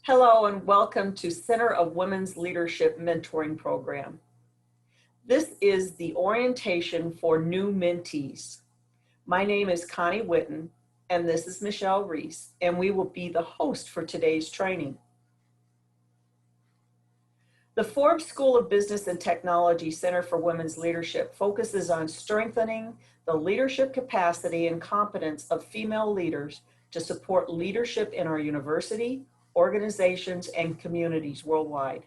Hello and welcome to Center of Women's Leadership Mentoring Program. This is the orientation for new mentees. My name is Connie Witten and this is Michelle Reese, and we will be the host for today's training. The Forbes School of Business and Technology Center for Women's Leadership focuses on strengthening the leadership capacity and competence of female leaders to support leadership in our university, organizations, and communities worldwide.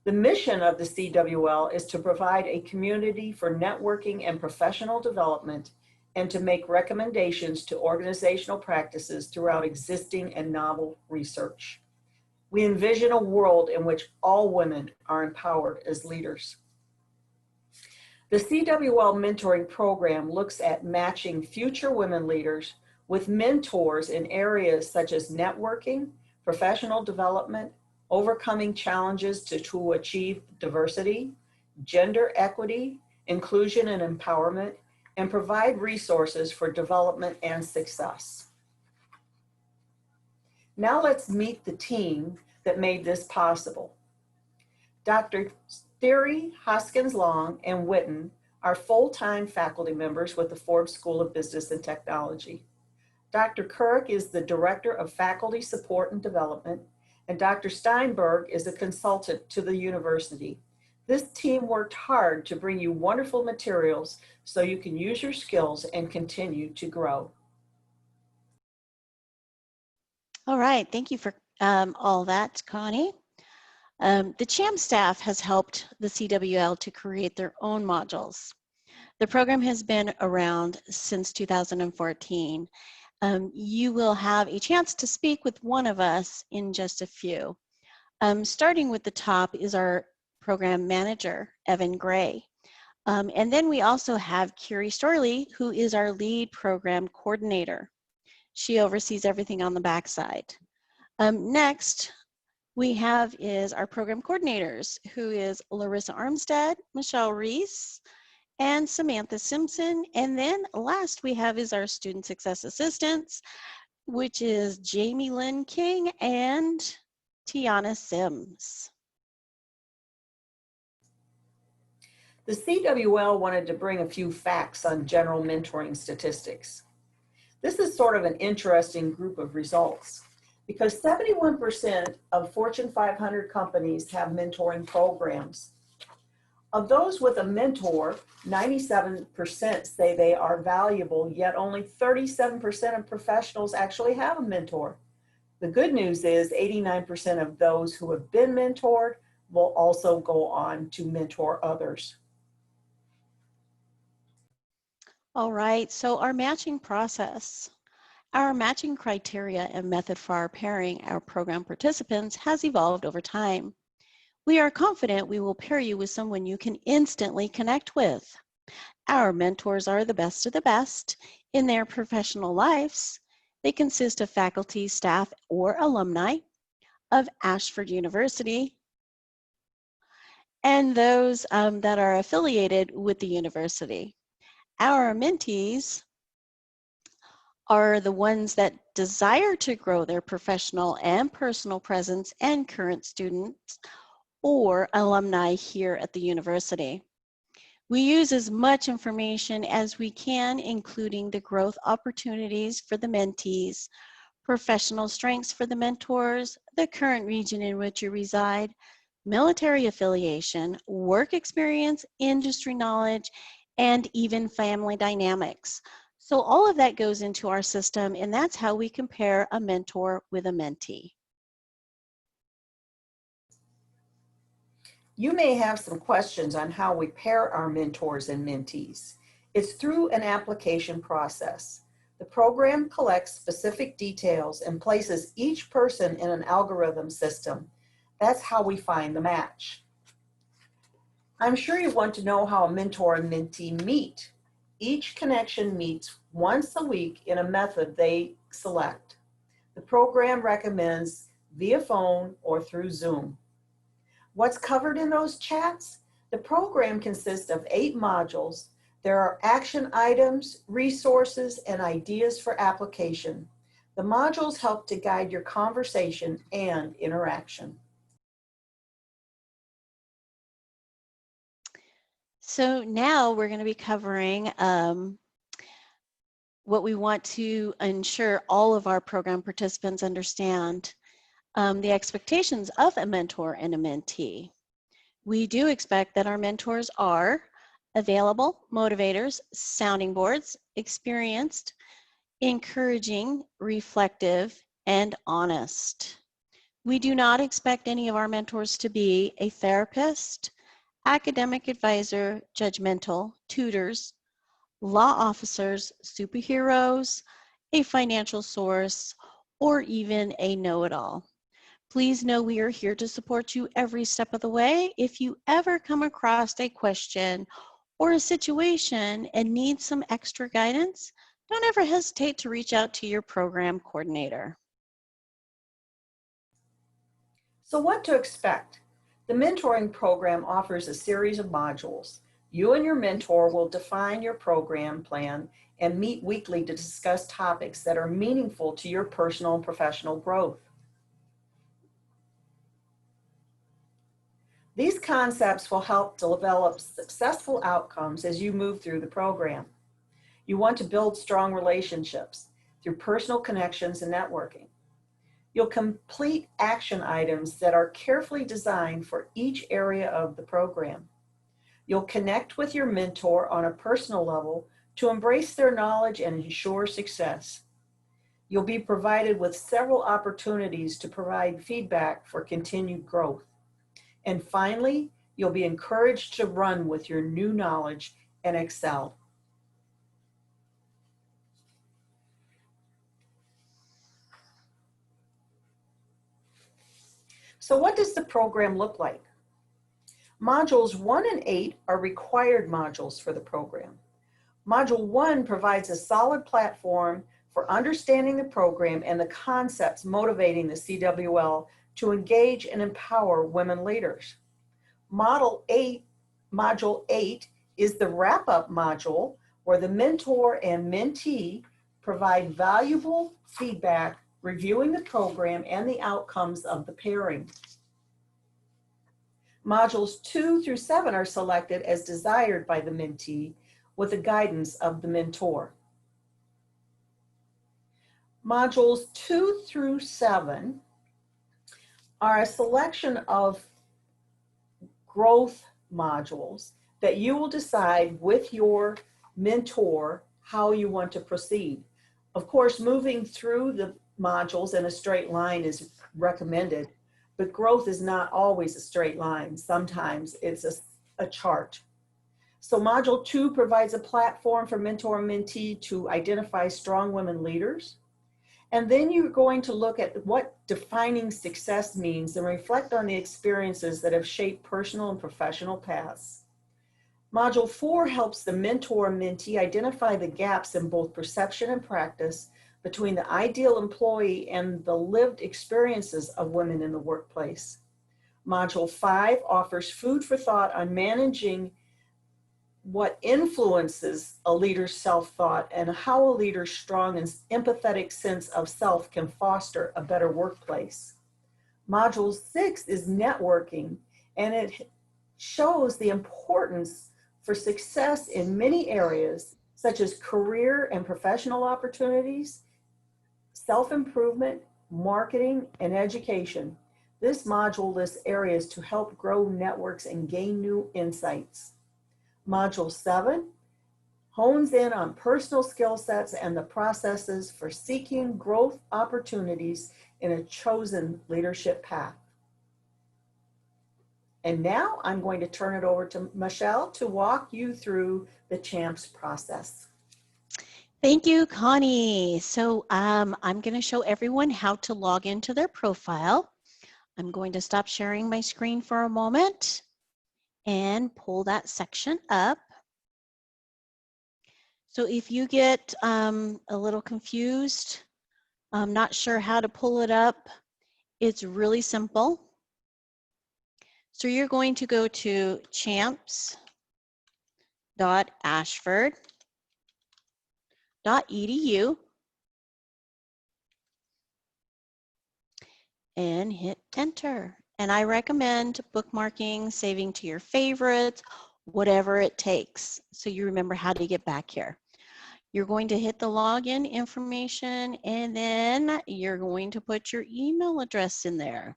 The mission of the CWL is to provide a community for networking and professional development and to make recommendations to organizational practices throughout existing and novel research. We envision a world in which all women are empowered as leaders. The CWL mentoring program looks at matching future women leaders with mentors in areas such as networking, professional development, overcoming challenges to achieve diversity, gender equity, inclusion and empowerment, and provide resources for development and success. Now let's meet the team that made this possible. Dr. Thierry Hoskins-Long and Witten are full-time faculty members with the Forbes School of Business and Technology. Dr. Kirk is the Director of Faculty Support and Development, and Dr. Steinberg is a consultant to the university. This team worked hard to bring you wonderful materials so you can use your skills and continue to grow. All right, thank you for all that, Connie. The Cham staff has helped the CWL to create their own modules. The program has been around since 2014. You will have a chance to speak with one of us in just a few. Starting with the top is our program manager, Evan Gray. And then we also have Curie Storley, who is our lead program coordinator. She oversees everything on the backside. Next, we have is our program coordinators, who is Larissa Armstead, Michelle Reese, and Samantha Simpson. And then last we have is our student success assistants, which is Jamie Lynn King and Tiana Sims. The CWL wanted to bring a few facts on general mentoring statistics. This is sort of an interesting group of results because 71% of Fortune 500 companies have mentoring programs. Of those with a mentor, 97% say they are valuable, yet only 37% of professionals actually have a mentor. The good news is 89% of those who have been mentored will also go on to mentor others. All right, so our matching process. Our matching criteria and method for our pairing our program participants has evolved over time. We are confident we will pair you with someone you can instantly connect with. Our mentors are the best of the best in their professional lives. They consist of faculty, staff, or alumni of Ashford University and those that are affiliated with the university. Our mentees are the ones that desire to grow their professional and personal presence and current students or alumni here at the university. We use as much information as we can, including the growth opportunities for the mentees, professional strengths for the mentors, the current region in which you reside, military affiliation, work experience, industry knowledge, and even family dynamics. So all of that goes into our system, and that's how we compare a mentor with a mentee. You may have some questions on how we pair our mentors and mentees. It's through an application process. The program collects specific details and places each person in an algorithm system. That's how we find the match. I'm sure you want to know how a mentor and mentee meet. Each connection meets once a week in a method they select. The program recommends via phone or through Zoom. What's covered in those chats? The program consists of 8 modules. There are action items, resources, and ideas for application. The modules help to guide your conversation and interaction. So now we're going to be covering what we want to ensure all of our program participants understand, the expectations of a mentor and a mentee. We do expect that our mentors are available, motivators, sounding boards, experienced, encouraging, reflective, and honest. We do not expect any of our mentors to be a therapist, academic advisor, judgmental, tutors, law officers, superheroes, a financial source, or even a know-it-all. Please know we are here to support you every step of the way. If you ever come across a question or a situation and need some extra guidance, don't ever hesitate to reach out to your program coordinator. So what to expect? The mentoring program offers a series of modules. You and your mentor will define your program plan and meet weekly to discuss topics that are meaningful to your personal and professional growth. These concepts will help develop successful outcomes as you move through the program. You want to build strong relationships through personal connections and networking. You'll complete action items that are carefully designed for each area of the program. You'll connect with your mentor on a personal level to embrace their knowledge and ensure success. You'll be provided with several opportunities to provide feedback for continued growth. And finally, you'll be encouraged to run with your new knowledge and excel. So what does the program look like? Modules 1 and 8 are required modules for the program. Module 1 provides a solid platform for understanding the program and the concepts motivating the CWL to engage and empower women leaders. Module 8 is the wrap-up module where the mentor and mentee provide valuable feedback, reviewing the program and the outcomes of the pairing. Modules 2 through 7 are selected as desired by the mentee with the guidance of the mentor. Modules 2 through 7 are a selection of growth modules that you will decide with your mentor how you want to proceed. Of course, moving through the modules in a straight line is recommended, but growth is not always a straight line. Sometimes it's a chart. So Module 2 provides a platform for mentor and mentee to identify strong women leaders. And then you're going to look at what defining success means and reflect on the experiences that have shaped personal and professional paths. Module 4 helps the mentor and mentee identify the gaps in both perception and practice between the ideal employee and the lived experiences of women in the workplace. Module 5 offers food for thought on managing what influences a leader's self-thought and how a leader's strong and empathetic sense of self can foster a better workplace. Module 6 is networking, and it shows the importance for success in many areas, such as career and professional opportunities, self-improvement, marketing, and education. This module lists areas to help grow networks and gain new insights. Module 7 hones in on personal skill sets and the processes for seeking growth opportunities in a chosen leadership path. And now I'm going to turn it over to Michelle to walk you through the CHAMPS process. Thank you, Connie. So I'm going to show everyone how to log into their profile. I'm going to stop sharing my screen for a moment and pull that section up. So if you get a little confused, I'm not sure how to pull it up, it's really simple. So you're going to go to champs.ashford.edu. and hit enter. And I recommend bookmarking, saving to your favorites, whatever it takes, so you remember how to get back here. You're going to hit the login information, and then you're going to put your email address in there.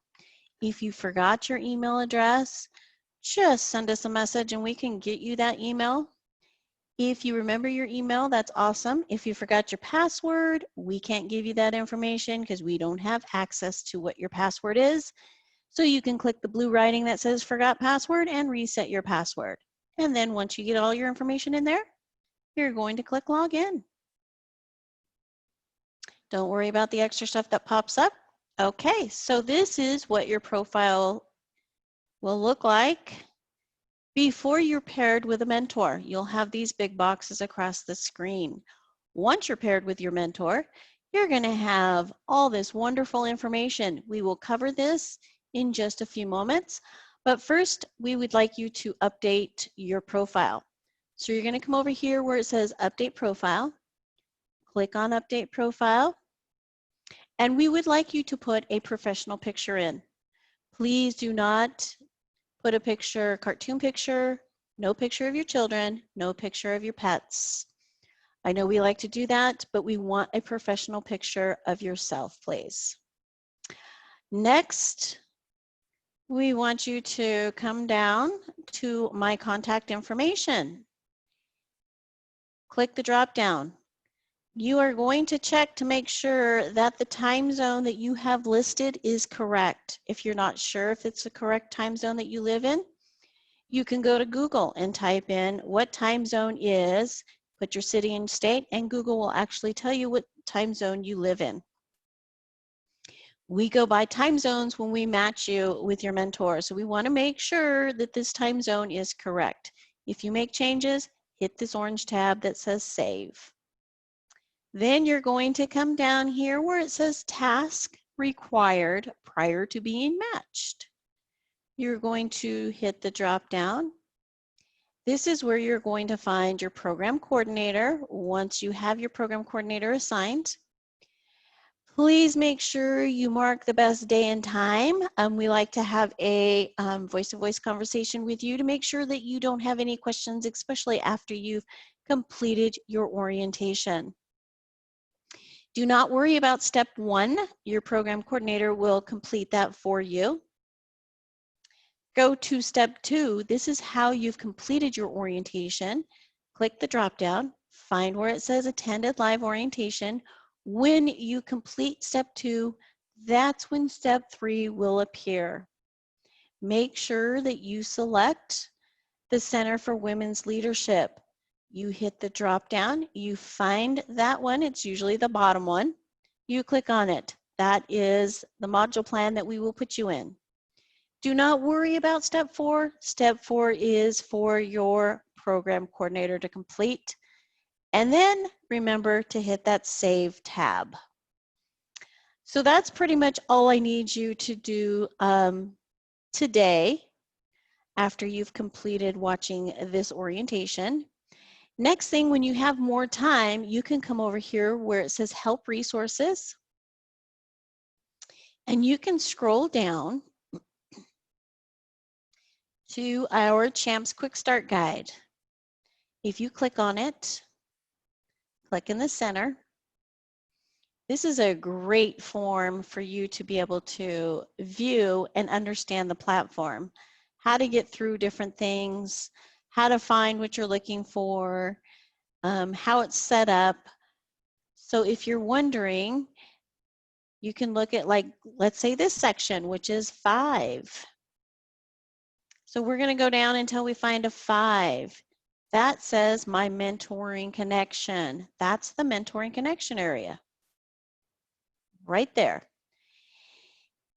If you forgot your email address, just send us a message and we can get you that email. If you remember your email, that's awesome. If you forgot your password, we can't give you that information because we don't have access to what your password is. So you can click the blue writing that says forgot password and reset your password. And then once you get all your information in there, you're going to click login. Don't worry about the extra stuff that pops up. Okay, so this is what your profile will look like before you're paired with a mentor. You'll have these big boxes across the screen. Once you're paired with your mentor, you're going to have all this wonderful information. We will cover this in just a few moments, but first we would like you to update your profile. So you're going to come over here where it says update profile, click on update profile, and we would like you to put a professional picture in. Please do not put a picture, cartoon picture, no picture of your children, no picture of your pets. I know we like to do that, but we want a professional picture of yourself, please. Next, we want you to come down to my contact information. Click the drop down. You are going to check to make sure that the time zone that you have listed is correct. If you're not sure if it's the correct time zone that you live in, you can go to Google and type in what time zone is, put your city and state, and Google will actually tell you what time zone you live in. We go by time zones when we match you with your mentor, so we want to make sure that this time zone is correct. If you make changes, hit this orange tab that says Save. Then you're going to come down here where it says Task Required Prior to Being Matched. You're going to hit the drop down. This is where you're going to find your program coordinator once you have your program coordinator assigned. Please make sure you mark the best day and time. We like to have a voice-to-voice conversation with you to make sure that you don't have any questions, especially after you've completed your orientation. Do not worry about step 1. Your program coordinator will complete that for you. Go to step 2. This is how you've completed your orientation. Click the drop down, find where it says attended live orientation. When you complete step 2, that's when step 3 will appear. Make sure that you select the Center for Women's Leadership. You hit the drop down, you find that one, it's usually the bottom one. You click on it. That is the module plan that we will put you in. Do not worry about step 4. Step 4 is for your program coordinator to complete. And then remember to hit that Save tab. So that's pretty much all I need you to do today after you've completed watching this orientation. Next thing, when you have more time, you can come over here where it says Help Resources. And you can scroll down to our Champs Quick Start Guide. If you click on it, click in the center. This is a great form for you to be able to view and understand the platform, how to get through different things, how to find what you're looking for, how it's set up. So if you're wondering, you can look at, like, let's say this section, which is 5. So we're going to go down until we find a 5. That says My Mentoring Connection. That's the Mentoring Connection area. Right there.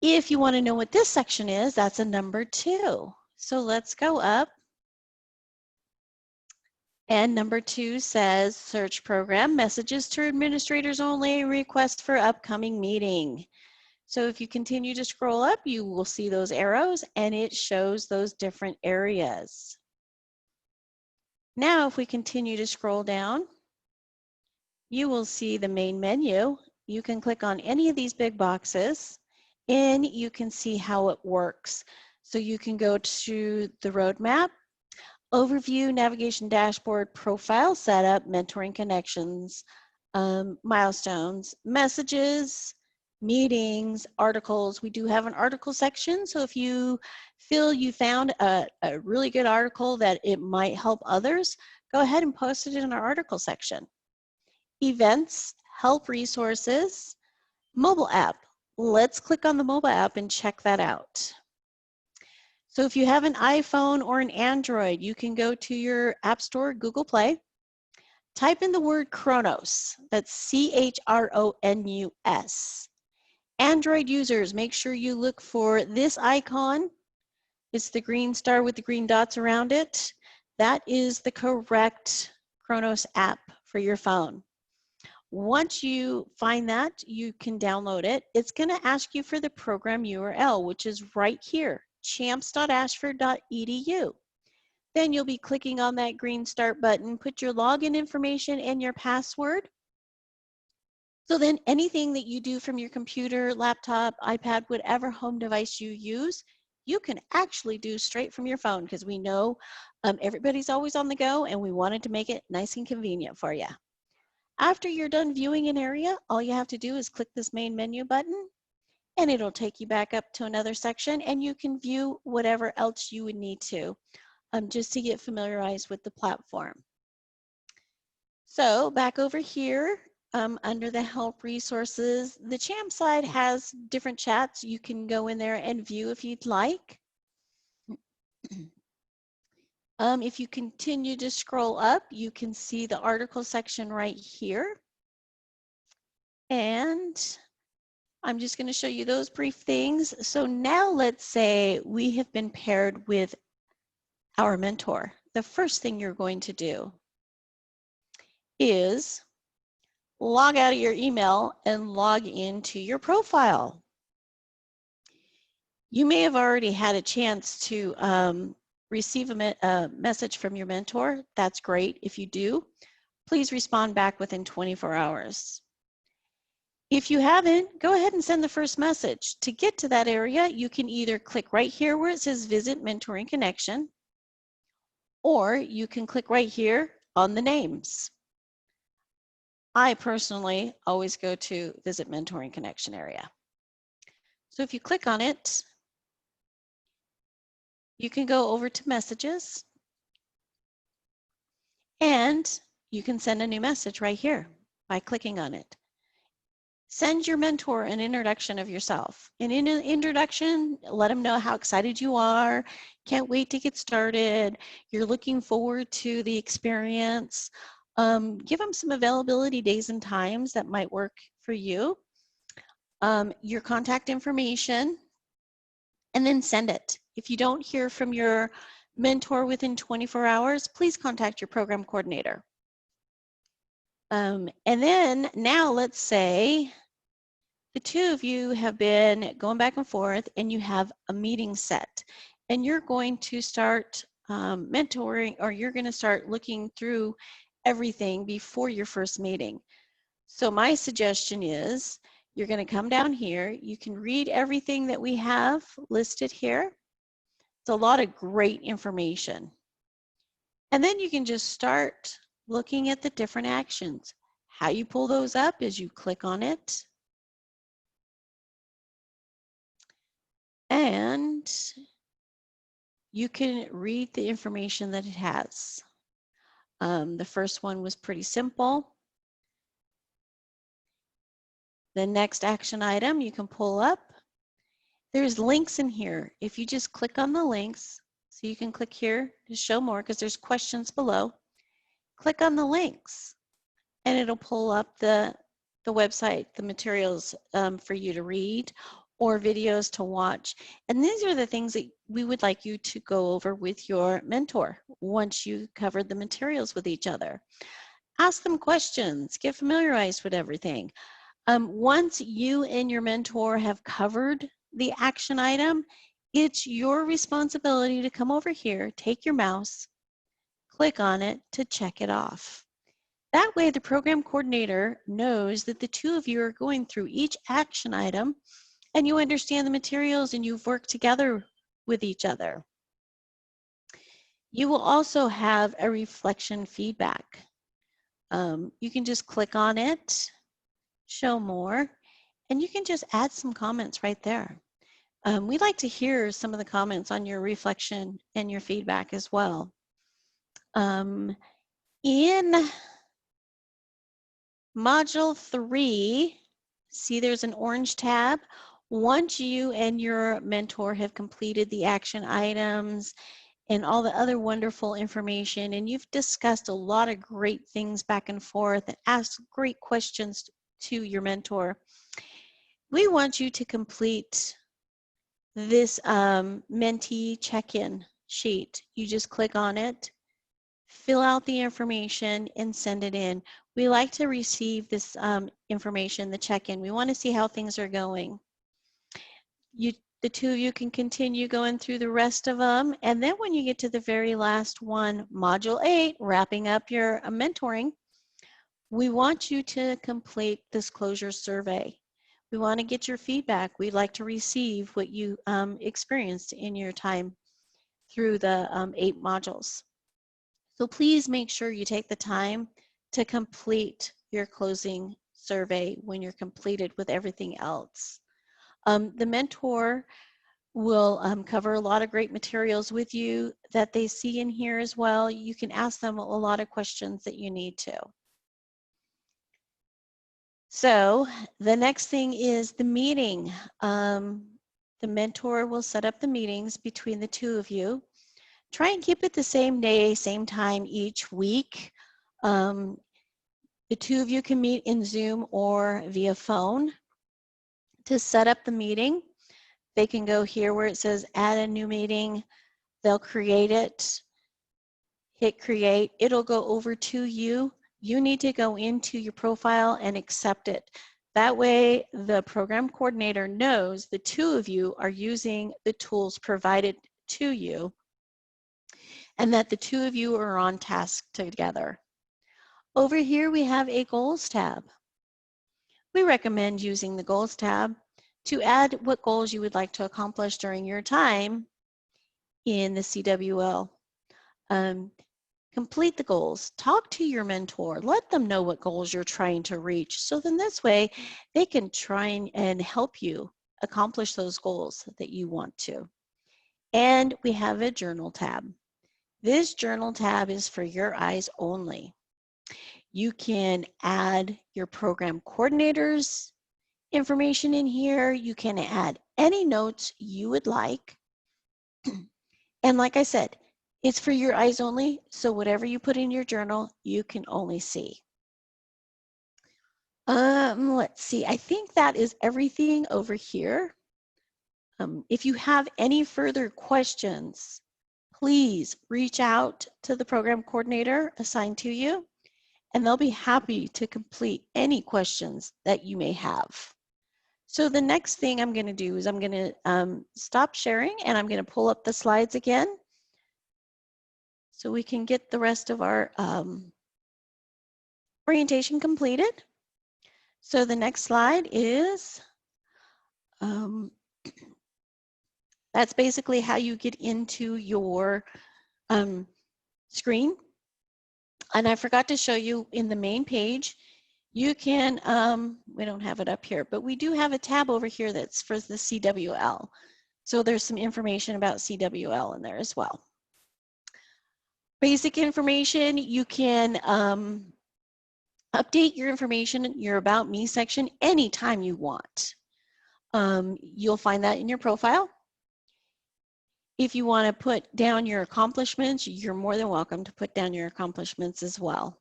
If you want to know what this section is, that's a number 2. So let's go up. And number 2 says Search Program, Messages to Administrators Only, Request for Upcoming Meeting. So if you continue to scroll up, you will see those arrows and it shows those different areas. Now, if we continue to scroll down, you will see the main menu. You can click on any of these big boxes in, you can see how it works. So you can go to the roadmap, overview, navigation dashboard, profile setup, mentoring connections, milestones, messages, meetings, articles. We do have an article section. So if you feel you found a really good article that it might help others, go ahead and post it in our article section. Events, help resources, mobile app. Let's click on the mobile app and check that out. So if you have an iPhone or an Android, you can go to your App Store, Google Play, type in the word Chronos, that's C-H-R-O-N-U-S. Android users, make sure you look for this icon. It's the green star with the green dots around it. That is the correct Chronos app for your phone. Once you find that, you can download it. It's going to ask you for the program URL, which is right here, champs.ashford.edu. Then you'll be clicking on that green start button, put your login information and your password. So then anything that you do from your computer, laptop, iPad, whatever home device you use, you can actually do straight from your phone, because we know everybody's always on the go and we wanted to make it nice and convenient for you. After you're done viewing an area, all you have to do is click this main menu button and it'll take you back up to another section, and you can view whatever else you would need to just to get familiarized with the platform. So back over here under the help resources, the Cham side has different chats. You can go in there and view if you'd like. If you continue to scroll up, you can see the article section right here. And I'm just going to show you those brief things. So now let's say we have been paired with our mentor. The first thing you're going to do is log out of your email and log into your profile. You may have already had a chance to receive a message from your mentor. That's great. If you do, please respond back within 24 hours. If you haven't, go ahead and send the first message. To get to that area, you can either click right here where it says Visit Mentoring Connection, or you can click right here on the names. I personally always go to Visit Mentoring Connection area. So if you click on it, you can go over to Messages, and you can send a new message right here by clicking on it. Send your mentor an introduction of yourself. And in an introduction, let them know how excited you are, can't wait to get started, you're looking forward to the experience. Give them some availability days and times that might work for you, your contact information, and then send it. If you don't hear from your mentor within 24 hours, please contact your program coordinator. And then now let's say the two of you have been going back and forth and you have a meeting set, and you're going to start mentoring, or you're going to start looking through everything before your first meeting. So my suggestion is you're going to come down here. You can read everything that we have listed here. It's a lot of great information. And then you can just start looking at the different actions. How you pull those up is you click on it, and you can read the information that it has. The first one was pretty simple. The next action item you can pull up. There's links in here. If you just click on the links, so you can click here to show more because there's questions below. Click on the links and it'll pull up the website, the materials for you to read or videos to watch. And these are the things that we would like you to go over with your mentor once you covered the materials with each other. Ask them questions, get familiarized with everything. Once you and your mentor have covered the action item, it's your responsibility to come over here, take your mouse, click on it to check it off. That way the program coordinator knows that the two of you are going through each action item and you understand the materials and you've worked together with each other. You will also have a reflection feedback. You can just click on it, show more, and you can just add some comments right there. We'd like to hear some of the comments on your reflection and your feedback as well. In Module 3, see there's an orange tab. Once you and your mentor have completed the action items and all the other wonderful information, and you've discussed a lot of great things back and forth and asked great questions to your mentor, we want you to complete this mentee check-in sheet. You just click on it, fill out the information, and send it in. We like to receive this information, the check-in. We want to see how things are going. The two of you can continue going through the rest of them, and then when you get to the very last one, Module 8, wrapping up your mentoring, we want you to complete this closure survey. We want to get your feedback. We'd like to receive what you experienced in your time through the 8 modules. So please make sure you take the time to complete your closing survey when you're completed with everything else. The mentor will cover a lot of great materials with you that they see in here as well. You can ask them a lot of questions that you need to. So the next thing is the meeting. The mentor will set up the meetings between the two of you. Try and keep it the same day, same time each week. The two of you can meet in Zoom or via phone. To set up the meeting, they can go here where it says add a new meeting. They'll create it, hit create. It'll go over to you. You need to go into your profile and accept it. That way, the program coordinator knows the two of you are using the tools provided to you and that the two of you are on task together. Over here, we have a goals tab. We recommend using the goals tab to add what goals you would like to accomplish during your time in the CWL. Complete the goals, talk to your mentor, let them know what goals you're trying to reach. So then this way they can try and help you accomplish those goals that you want to. And we have a journal tab. This journal tab is for your eyes only. You can add your program coordinators information in here. You can add any notes you would like. And like I said, it's for your eyes only, so whatever you put in your journal, you can only see. Let's see, I think that is everything over here. If you have any further questions, please reach out to the program coordinator assigned to you, and they'll be happy to complete any questions that you may have. So the next thing I'm going to do is I'm going to stop sharing, and I'm going to pull up the slides again so we can get the rest of our orientation completed. So the next slide is, that's basically how you get into your screen. And I forgot to show you in the main page, you can, we don't have it up here, but we do have a tab over here that's for the CWL. So there's some information about CWL in there as well. Basic information, you can update your information in your About Me section anytime you want. You'll find that in your profile. If you want to put down your accomplishments, you're more than welcome to put down your accomplishments as well.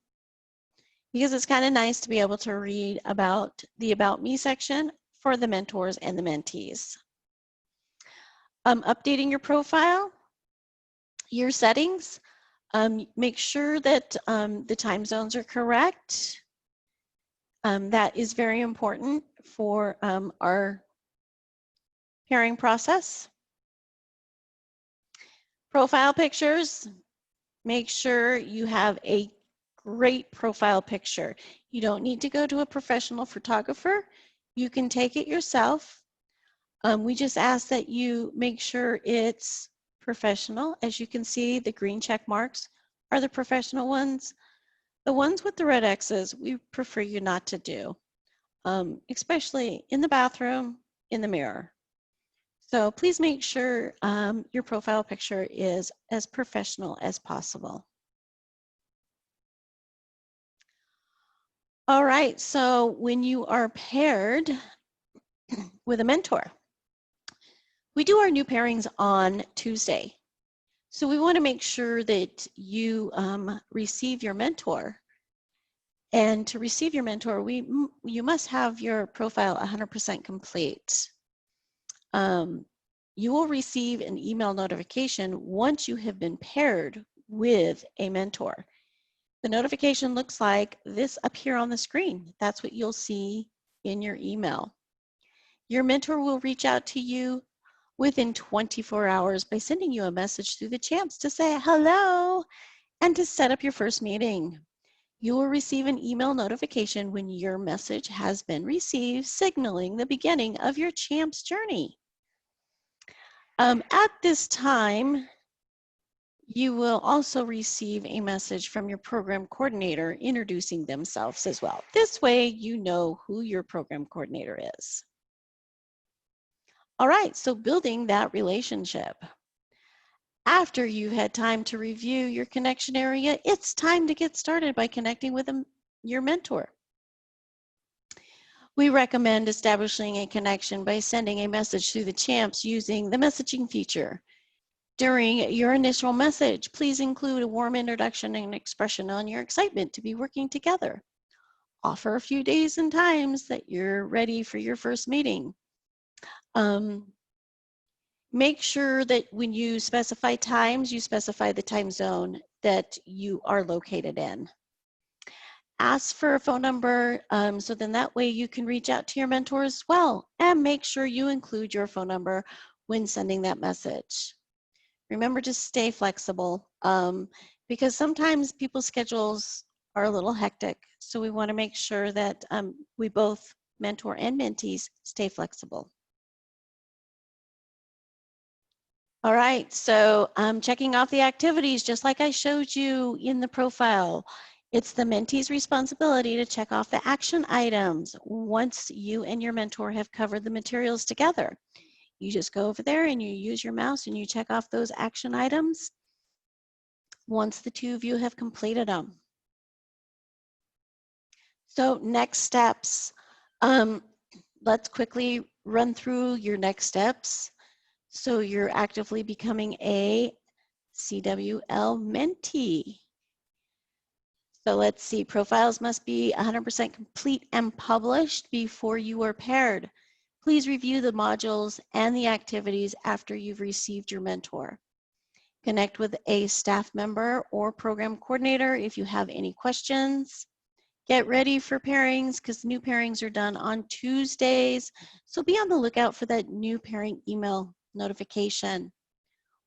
Because it's kind of nice to be able to read about the About Me section for the mentors and the mentees. Updating your profile, your settings, make sure that the time zones are correct. That is very important for our pairing process. Profile pictures, make sure you have a great profile picture. You don't need to go to a professional photographer. You can take it yourself. We just ask that you make sure it's professional. As you can see, the green check marks are the professional ones. The ones with the red X's, we prefer you not to do, especially in the bathroom, in the mirror. So please make sure your profile picture is as professional as possible. All right, so when you are paired with a mentor, we do our new pairings on Tuesday. So we want to make sure that you receive your mentor. And to receive your mentor, you must have your profile 100% complete. You will receive an email notification once you have been paired with a mentor. The notification looks like this up here on the screen. That's what you'll see in your email. Your mentor will reach out to you within 24 hours by sending you a message through the Champs to say hello and to set up your first meeting. You will receive an email notification when your message has been received, signaling the beginning of your Champs journey. At this time, you will also receive a message from your program coordinator introducing themselves as well. This way, you know who your program coordinator is. All right, so building that relationship. After you've had time to review your connection area, it's time to get started by connecting with your mentor. We recommend establishing a connection by sending a message through the Champs using the messaging feature. During your initial message, please include a warm introduction and expression on your excitement to be working together. Offer a few days and times that you're ready for your first meeting. Make sure that when you specify times, you specify the time zone that you are located in. Ask for a phone number, so then that way you can reach out to your mentor as well, and make sure you include your phone number when sending that message. Remember to stay flexible, because sometimes people's schedules are a little hectic, so we want to make sure that we both, mentor and mentees, stay flexible. All right, so checking off the activities, just like I showed you in the profile. It's the mentee's responsibility to check off the action items once you and your mentor have covered the materials together. You just go over there and you use your mouse and you check off those action items once the two of you have completed them. So next steps. Let's quickly run through your next steps. So you're actively becoming a CWL mentee. So let's see, profiles must be 100% complete and published before you are paired. Please review the modules and the activities after you've received your mentor. Connect with a staff member or program coordinator if you have any questions. Get ready for pairings because new pairings are done on Tuesdays. So be on the lookout for that new pairing email notification.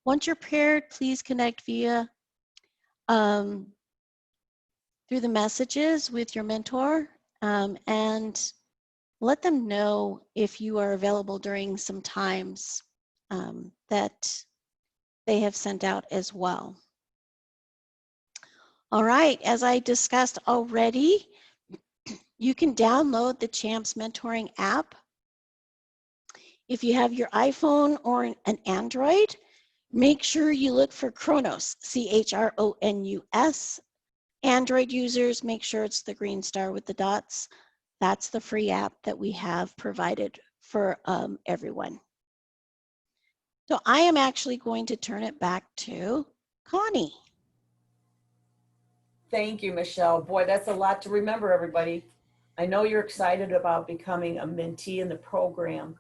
Once you're paired, please connect via through the messages with your mentor, and let them know if you are available during some times that they have sent out as well. All right, as I discussed already, you can download the Champs Mentoring app. If you have your iPhone or an Android, make sure you look for Chronos, C-H-R-O-N-U-S. Android users, make sure it's the green star with the dots. That's the free app that we have provided for everyone. So I am actually going to turn it back to Connie. Thank you, Michelle. Boy, that's a lot to remember, everybody. I know you're excited about becoming a mentee in the program.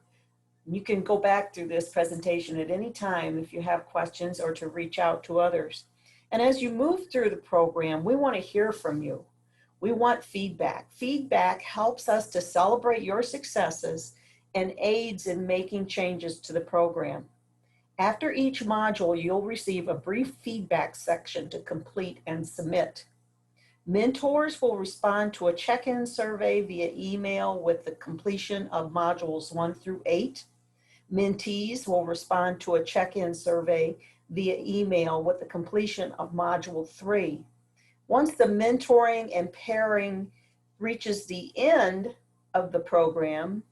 You can go back through this presentation at any time if you have questions or to reach out to others. And as you move through the program, we want to hear from you. We want feedback. Feedback helps us to celebrate your successes and aids in making changes to the program. After each module, you'll receive a brief feedback section to complete and submit. Mentors will respond to a check-in survey via email with the completion of modules 1 through 8. Mentees will respond to a check-in survey via email with the completion of Module 3. Once the mentoring and pairing reaches the end of the program,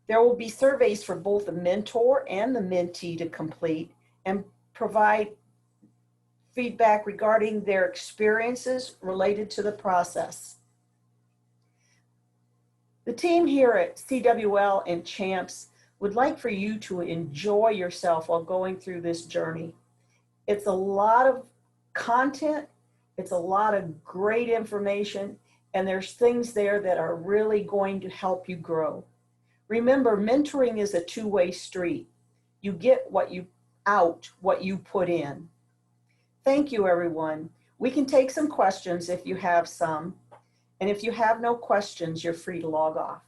there will be surveys for both the mentor and the mentee to complete and provide feedback regarding their experiences related to the process. The team here at CWL and Champs would like for you to enjoy yourself while going through this journey. It's a lot of content, it's a lot of great information, and there's things there that are really going to help you grow. Remember, mentoring is a two-way street. You get what you put in. Thank you, everyone. We can take some questions if you have some. And if you have no questions, you're free to log off.